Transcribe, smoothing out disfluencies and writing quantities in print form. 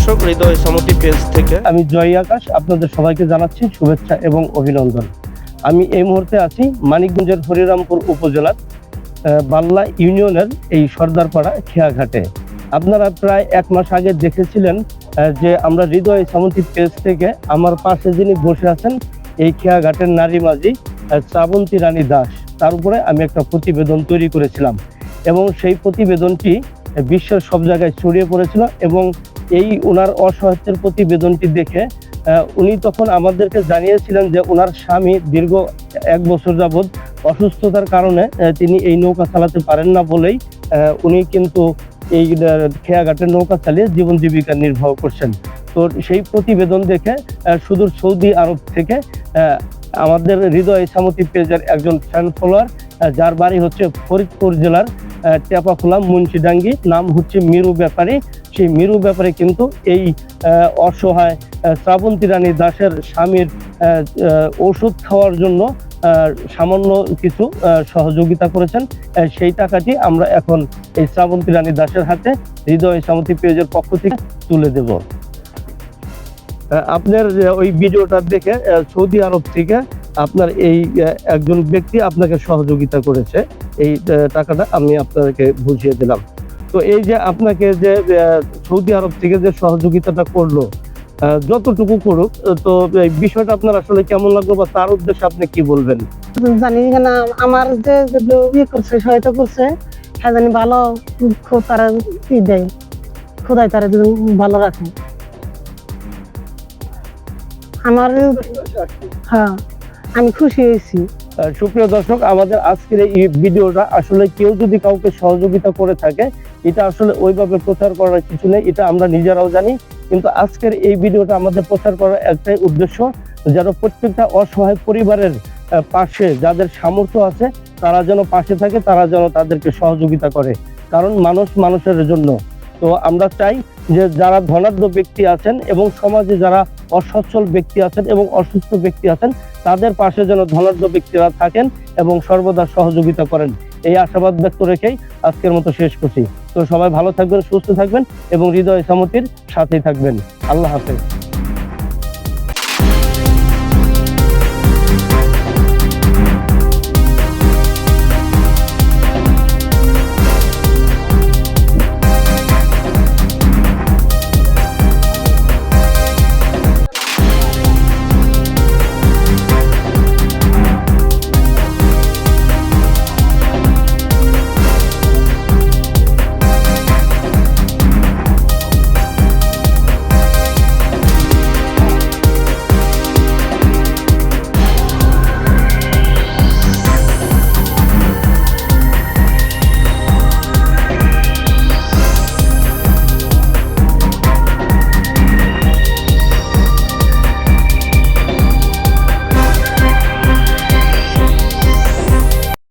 দর্শক, হৃদয় সামতি পেজ থেকে আমি জয় আকাশ আপনাদের সবাইকে জানাচ্ছি শুভেচ্ছা এবং অভিনন্দন। আমি এই মুহূর্তে আছি মানিকগঞ্জের হরিরামপুর উপজেলার বাল্লা ইউনিয়নের এই সর্দারপাড়া খেয়াঘাটে। আপনারা প্রায় 1 মাস আগে দেখেছিলেন যে আমরা হৃদয় সামতি পেজ থেকে আমার পাশে যিনি বসে আছেন এই খেয়াঘাটের নারী মাঝি শ্রাবন্তী রানী দাস, তার উপরে আমি একটা প্রতিবেদন তৈরি করেছিলাম এবং সেই প্রতিবেদনটি বিশ্বের সব জায়গায় ছড়িয়ে পড়েছিল এবং এই ওনার অসহায়ত্বের প্রতিবেদনটি দেখে উনি তখন আমাদেরকে জানিয়েছিলেন যে ওনার স্বামী দীর্ঘ 1 বছর যাবৎ অসুস্থতার কারণে তিনি এই নৌকা চালাতে পারেন না বলেই উনি কিন্তু এই খেয়াঘাটের নৌকা চালিয়ে জীবন জীবিকা নির্বাহ করছেন। তো সেই প্রতিবেদন দেখে সুদূর সৌদি আরব থেকে আমাদের হৃদয় সামতি পেজের একজন ফ্যান ফলোয়ার, যার বাড়ি হচ্ছে ফরিদপুর জেলার টেপাখোলা মুন্সিডাঙ্গি, নাম হচ্ছে মিরু ব্যাপারী। সেই মিরু ব্যাপারী কিন্তু এই অসহায় শ্রাবন্তী রানী দাসের স্বামীর ওষুধ খাওয়ার জন্য সামান্য কিছু সহযোগিতা করেছেন। সেই টাকাটি আমরা এখন এই শ্রাবন্তী রানী দাসের হাতে হৃদয় সামতি পেজের পক্ষ থেকে তুলে দেব। আপনার ওই ভিডিওটা দেখে সৌদি আরব থেকে আপনার এই একজন ব্যক্তি আপনাকে সহযোগিতা করেছে, এই টাকাটা আমি আপনাকে বুঝিয়ে দিলাম। তো এই যে আপনাকে যে সৌদি আরব থেকে যে সহযোগিতাটা করলো, যতটুকু করুক, তো এই বিষয়টা আপনার আসলে কেমন লাগলো বা তার উদ্দেশ্যে আপনি কি বলবেন? জানি না আমার যে ইয়ে করছে, সহায়তা করছে, হ্যাঁ জানি ভালো তারা দেয়, খোদাই তারা ভালো রাখে। আমার হ্যাঁ, আমি খুশি হয়েছি। সুপ্রিয় দর্শক, আমাদের আজকের এই ভিডিওটা আসলে কেউ যদি কাউকে সহযোগিতা করে থাকে, এটা আসলে ওইভাবে প্রচার করার কিছু নেই, এটা আমরা নিজেরাও জানি। কিন্তু আজকের এই ভিডিওটা আমাদের প্রচার করার একটাই উদ্দেশ্য, যেন প্রত্যেকটা অসহায় পরিবারের পাশে যাদের সামর্থ্য আছে তারা যেন পাশে থাকে, তারা যেন তাদেরকে সহযোগিতা করে, কারণ মানুষ মানুষের জন্য। তো আমরা চাই যে যারা ধনাঢ্য ব্যক্তি আছেন এবং সমাজে যারা অসচ্ছল ব্যক্তি আছেন এবং অসুস্থ ব্যক্তি আছেন, তাদের পাশে যেন ধনাঢ্য ব্যক্তিরা থাকেন এবং সর্বদা সহযোগিতা করেন, এই আশাবাদ ব্যক্ত রেখেই আজকের মতো শেষ করছি। তো সবাই ভালো থাকবেন, সুস্থ থাকবেন এবং হৃদয় সামতির সাথেই থাকবেন। আল্লাহ হাফেজ।